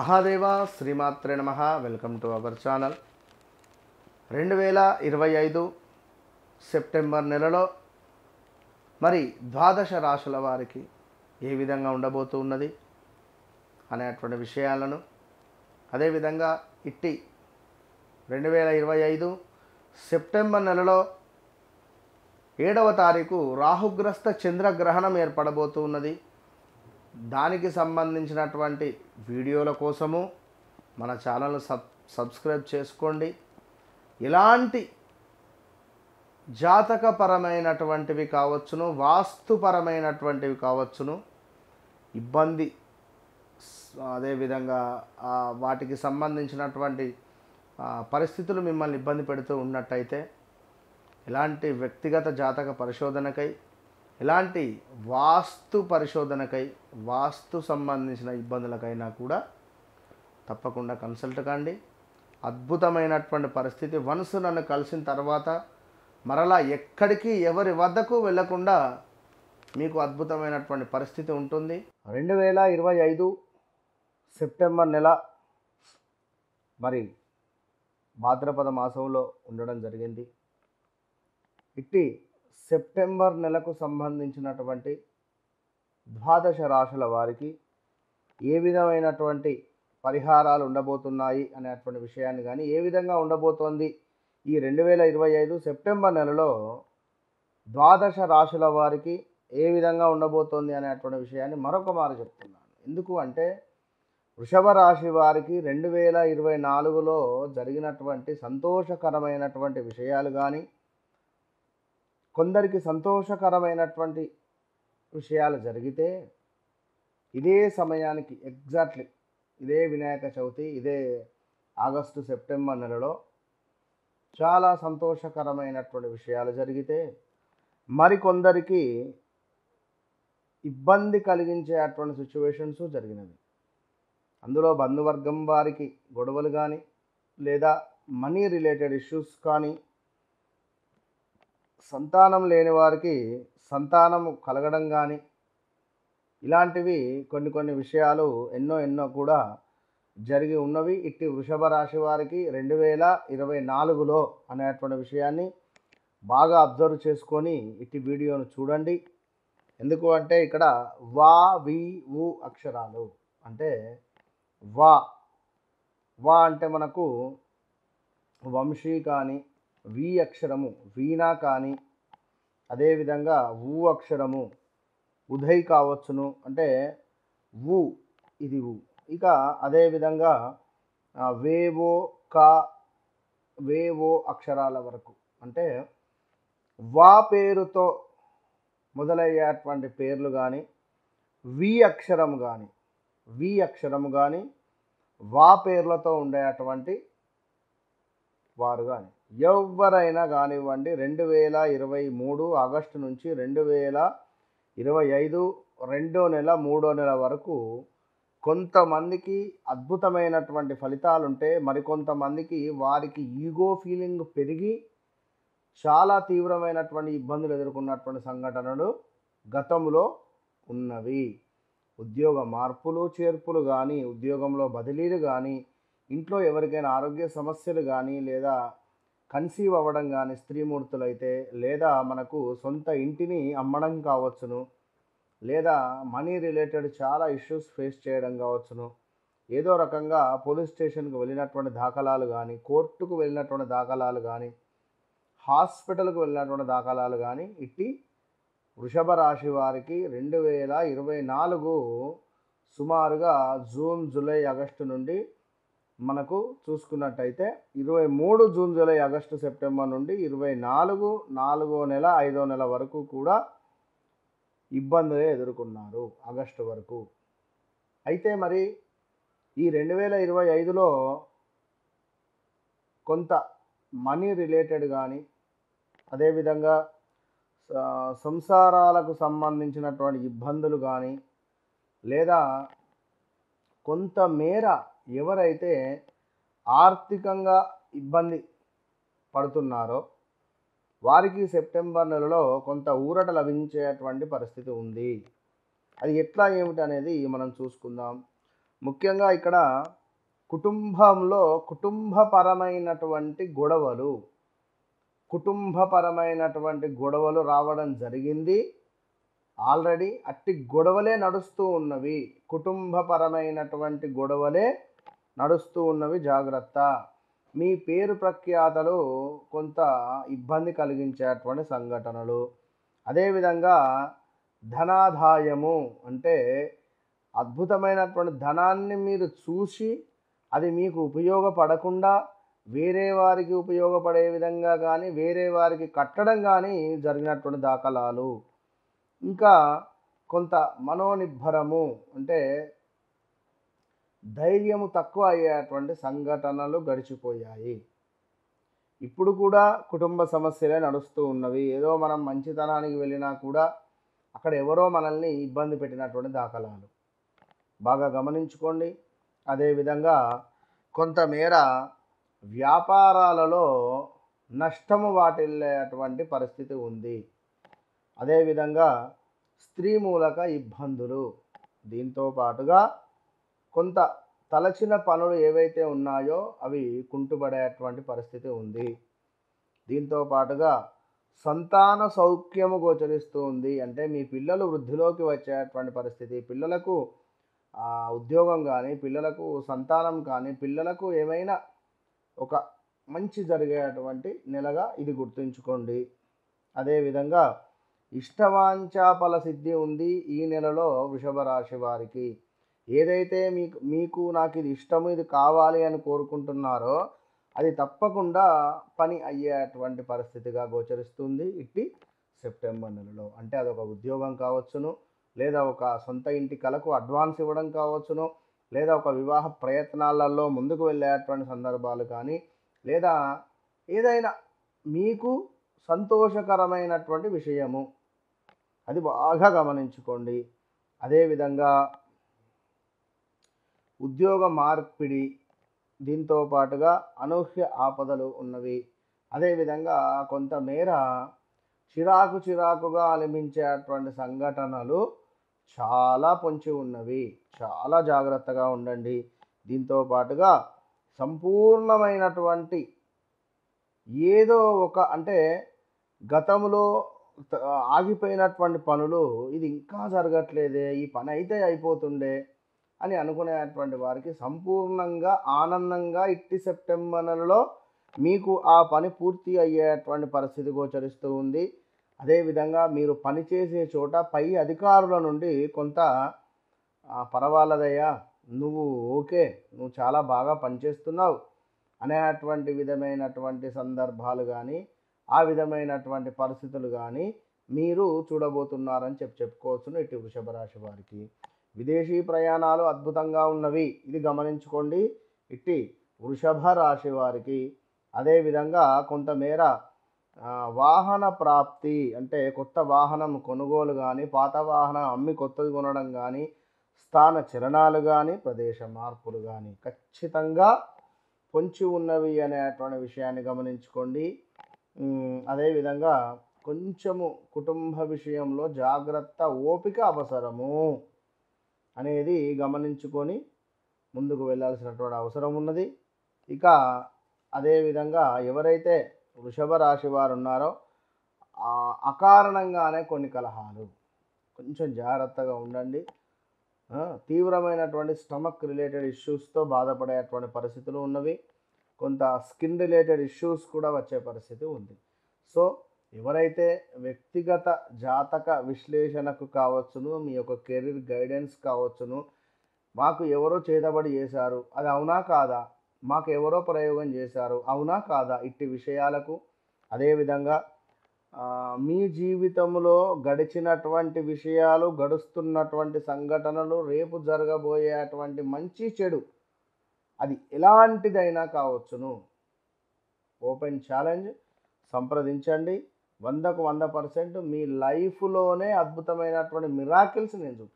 మహాదేవ శ్రీమాత్రే నమః. Welcome to our channel. 2025 September నెలలో మరి ద్వాదశ రాశుల వారికి ఏ విధంగా ఉండబోతున్నది అనేటువంటి విషయాలను, అదేవిధంగా ఇట్టి 2025 సెప్టెంబర్ నెలలో 7వ తారీఖు రాహుగ్రస్త చంద్రగ్రహణం ఏర్పడబోతున్నది. దానికి సంబంధించినటువంటి వీడియోల కోసము మన ఛానల్ సబ్స్క్రైబ్ చేసుకోండి. ఇలాంటి జాతకపరమైనటువంటివి కావచ్చును, వాస్తుపరమైనటువంటివి కావచ్చును, ఇబ్బంది అదేవిధంగా వాటికి సంబంధించినటువంటి పరిస్థితులు మిమ్మల్ని ఇబ్బంది పెడుతూ ఉన్నట్టయితే ఇలాంటి వ్యక్తిగత జాతక పరిశోధనకై, ఇలాంటి వాస్తు పరిశోధనకై, వాస్తు సంబంధించిన ఇబ్బందులకైనా కూడా తప్పకుండా కన్సల్ట్ కండి. అద్భుతమైనటువంటి పరిస్థితి. వన్స్ నన్ను కలిసిన తర్వాత మరలా ఎక్కడికి ఎవరి వద్దకు వెళ్లకుండా మీకు అద్భుతమైనటువంటి పరిస్థితి ఉంటుంది. 2025 సెప్టెంబర్ నెల మరి భాద్రపద మాసంలో ఉండడం జరిగింది. ఇట్టి సెప్టెంబర్ నెలకు సంబంధించినటువంటి ద్వాదశ రాశుల వారికి ఏ విధమైనటువంటి పరిహారాలు ఉండబోతున్నాయి అనేటువంటి విషయాన్ని కానీ, ఏ విధంగా ఉండబోతోంది ఈ 2025 సెప్టెంబర్ నెలలో ద్వాదశ రాశుల వారికి ఏ విధంగా ఉండబోతోంది అనేటువంటి విషయాన్ని మరొక మారు చెప్తున్నాను. ఎందుకు అంటే వృషభ రాశి వారికి 2024లో జరిగినటువంటి సంతోషకరమైనటువంటి విషయాలు కానీ, కొందరికి సంతోషకరమైనటువంటి విషయాలు జరిగితే ఇదే సమయానికి ఎగ్జాక్ట్లీ ఇదే వినాయక చవితి, ఇదే ఆగస్టు సెప్టెంబర్ నెలలో చాలా సంతోషకరమైనటువంటి విషయాలు జరిగితే మరికొందరికి ఇబ్బంది కలిగించేటువంటి సిచ్యువేషన్స్ జరిగినవి. అందులో బంధువర్గం వారికి గొడవలు కానీ, లేదా మనీ రిలేటెడ్ ఇష్యూస్ కానీ, సంతానం లేని వారికి సంతానం కలగడం కానీ, ఇలాంటివి కొన్ని విషయాలు ఎన్నో కూడా జరిగి ఉన్నవి. ఇట్టి వృషభ రాశి వారికి 2024లో అనేటువంటి విషయాన్ని బాగా అబ్జర్వ్ చేసుకొని ఇట్టి వీడియోను చూడండి. ఎందుకు అంటే ఇక్కడ వా వి ఊ అక్షరాలు అంటే వా అంటే మనకు వంశీ కానీ, వి అక్షరము వీణా కానీ, అదేవిధంగా ఊ అక్షరము ఉదయ్ కావచ్చును, అంటే ఊ ఇది ఊ. ఇక అదేవిధంగా వేవో కా వేవో అక్షరాల వరకు అంటే వా పేరుతో మొదలయ్యేటువంటి పేర్లు కానీ, వి అక్షరము కానీ వా పేర్లతో ఉండేటువంటి వారు కానీ ఎవరైనా కానివ్వండి, 2023 ఆగస్టు నుంచి 2025 రెండో నెల మూడో నెల వరకు కొంతమందికి అద్భుతమైనటువంటి ఫలితాలు ఉంటే, మరికొంతమందికి వారికి ఈగో ఫీలింగ్ పెరిగి చాలా తీవ్రమైనటువంటి ఇబ్బందులు ఎదుర్కొన్నటువంటి సంఘటనలు గతంలో ఉన్నవి. ఉద్యోగ మార్పులు చేర్పులు కానీ, ఉద్యోగంలో బదిలీలు కానీ, ఇంట్లో ఎవరికైనా ఆరోగ్య సమస్యలు కానీ, లేదా కన్సీవ్ అవ్వడం కానీ స్త్రీమూర్తులైతే, లేదా మనకు సొంత ఇంటిని అమ్మడం కావచ్చును, లేదా మనీ రిలేటెడ్ చాలా ఇష్యూస్ ఫేస్ చేయడం కావచ్చును, ఏదో రకంగా పోలీస్ స్టేషన్కి వెళ్ళినటువంటి దాఖలాలు కానీ, కోర్టుకు వెళ్ళినటువంటి దాఖలాలు కానీ, హాస్పిటల్కు వెళ్ళినటువంటి దాఖలాలు కానీ ఇట్టి వృషభ రాశి వారికి 2024 సుమారుగా జూన్ జూలై ఆగస్టు నుండి మనకు చూసుకున్నట్టయితే 23 జూన్ జూలై ఆగస్టు సెప్టెంబర్ నుండి 24 నాలుగో నెల 5వ నెల వరకు కూడా ఇబ్బందులే ఎదుర్కొన్నారు ఆగస్టు వరకు. అయితే మరి ఈ 2025లో కొంత మనీ రిలేటెడ్ కానీ, అదేవిధంగా సంసారాలకు సంబంధించినటువంటి ఇబ్బందులు కానీ, లేదా కొంతమేర ఎవరైతే ఆర్థికంగా ఇబ్బంది పడుతున్నారో వారికి సెప్టెంబర్ నెలలో కొంత ఊరట లభించేటువంటి పరిస్థితి ఉంది. అది ఎట్లా ఏమిటి అనేది మనం చూసుకుందాం. ముఖ్యంగా ఇక్కడ కుటుంబంలో కుటుంబపరమైనటువంటి గొడవలు రావడం జరిగింది. ఆల్రెడీ అట్టి గొడవలే నడుస్తూ ఉన్నవి. కుటుంబపరమైనటువంటి గొడవలే నడుస్తూ ఉన్నవి. జాగ్రత్త. మీ పేరు ప్రఖ్యాతలు కొంత ఇబ్బంది కలిగించేటువంటి సంఘటనలు. అదేవిధంగా ధనాదాయము అంటే అద్భుతమైనటువంటి ధనాన్ని మీరు చూసి అది మీకు ఉపయోగపడకుండా వేరే వారికి ఉపయోగపడే విధంగా కానీ వేరే వారికి కట్టడం కానీ జరిగినటువంటి దాఖలాలు. ఇంకా కొంత మనోనిబ్బరము అంటే ధైర్యము తక్కువ అయ్యేటువంటి సంఘటనలు గడిచిపోయాయి. ఇప్పుడు కూడా కుటుంబ సమస్యలే నడుస్తూ ఉన్నవి. ఏదో మనం మంచితనానికి వెళ్ళినా కూడా అక్కడ ఎవరో మనల్ని ఇబ్బంది పెట్టినటువంటి దాఖలాలు బాగా గమనించుకోండి. అదేవిధంగా కొంతమేర వ్యాపారాలలో నష్టము వాటిల్లేటువంటి పరిస్థితి ఉంది. అదేవిధంగా స్త్రీ మూలక ఇబ్బందులు. దీంతో పాటుగా కొంత తలచిన పనులు ఏవైతే ఉన్నాయో అవి కుంటుపడేటువంటి పరిస్థితి ఉంది. దీంతో పాటుగా సంతాన సౌఖ్యము గోచరిస్తూ ఉంది. అంటే మీ పిల్లలు వృద్ధిలోకి వచ్చేటువంటి పరిస్థితి, పిల్లలకు ఉద్యోగం కానీ, పిల్లలకు సంతానం కానీ, పిల్లలకు ఏమైనా ఒక మంచి జరిగేటువంటి నెలగా ఇది గుర్తుంచుకోండి. అదేవిధంగా ఇష్టవాంఛా ఫలసిద్ధి ఉంది ఈ నెలలో వృషభ రాశి వారికి. ఏదైతే మీకు నాకు ఇది ఇష్టము, ఇది కావాలి అని కోరుకుంటున్నారో అది తప్పకుండా పని అయ్యేటువంటి పరిస్థితిగా గోచరిస్తుంది ఇట్టి సెప్టెంబర్ నెలలో. అంటే అదొక ఉద్యోగం కావచ్చును, లేదా ఒక సొంత ఇంటి కలకు అడ్వాన్స్ ఇవ్వడం కావచ్చును, లేదా ఒక వివాహ ప్రయత్నాలలో ముందుకు వెళ్ళేటువంటి సందర్భాలు కానీ, లేదా ఏదైనా మీకు సంతోషకరమైనటువంటి విషయము అది బాగా గమనించుకోండి. అదేవిధంగా ఉద్యోగ మార్పిడి, దీంతో పాటుగా అనూహ్య ఆపదలు ఉన్నవి. అదేవిధంగా కొంతమేర చిరాకుగా అనిపించేటువంటి సంఘటనలు చాలా పొంచి ఉన్నవి. చాలా జాగ్రత్తగా ఉండండి. దీంతో పాటుగా సంపూర్ణమైనటువంటి ఏదో ఒక అంటే గతంలో ఆగిపోయినటువంటి పనులు ఇది ఇంకా జరగట్లేదే, ఈ పని అయితే అయిపోతుండే అని అనుకునేటువంటి వారికి సంపూర్ణంగా ఆనందంగా ఇట్టి సెప్టెంబర్ నెలలో మీకు ఆ పని పూర్తి అయ్యేటువంటి పరిస్థితి గోచరిస్తూ ఉంది. అదేవిధంగా మీరు పనిచేసే చోట పై అధికారుల నుండి కొంత పర్వాలేదయ్యా, నువ్వు చాలా బాగా పనిచేస్తున్నావు అనేటువంటి విధమైనటువంటి సందర్భాలు కానీ, ఆ విధమైనటువంటి పరిస్థితులు కానీ మీరు చూడబోతున్నారని చెప్పుకోవచ్చును ఇటు వృషభ రాశి వారికి. విదేశీ ప్రయాణాలు అద్భుతంగా ఉన్నవి, ఇది గమనించుకోండి ఇట్టి వృషభ రాశి వారికి. అదేవిధంగా కొంతమేర వాహన ప్రాప్తి అంటే కొత్త వాహనం కొనుగోలు కానీ, పాత వాహనం అమ్మి కొత్తది కొనడం కానీ, స్థాన చలనాలు కానీ, ప్రదేశ మార్పులు కానీ ఖచ్చితంగా పొంచి ఉన్నవి అనేటువంటి విషయాన్ని గమనించుకోండి. అదేవిధంగా కొంచెము కుటుంబ విషయంలో జాగ్రత్త, ఓపిక అవసరము అనేది గమనించుకొని ముందుకు వెళ్ళాల్సినటువంటి అవసరం ఉన్నది. ఇక అదేవిధంగా ఎవరైతే వృషభ రాశి వారు ఉన్నారో అకారణంగానే కొన్ని కలహాలు, కొంచెం జాగ్రత్తగా ఉండండి. తీవ్రమైనటువంటి స్టమక్ రిలేటెడ్ ఇష్యూస్తో బాధపడేటువంటి పరిస్థితులు ఉన్నవి. కొంత స్కిన్ రిలేటెడ్ ఇష్యూస్ కూడా వచ్చే పరిస్థితి ఉంది. సో ఎవరైతే వ్యక్తిగత జాతక విశ్లేషణకు కావచ్చును, మీ యొక్క కెరీర్ గైడెన్స్ కావచ్చును, మాకు ఎవరో చేతబడి చేశారు అది అవునా కాదా, మాకు ఎవరో ప్రయోగం చేశారు అవునా కాదా, ఇట్టి విషయాలకు, అదేవిధంగా మీ జీవితంలో గడిచినటువంటి విషయాలు, గడుస్తున్నటువంటి సంఘటనలు, రేపు జరగబోయేటువంటి మంచి చెడు అది ఎలాంటిదైనా కావచ్చును, ఓపెన్ ఛాలెంజ్ సంప్రదించండి. 100% మీ లైఫ్లోనే అద్భుతమైనటువంటి మిరాకిల్స్ నేను చూపిస్తాను.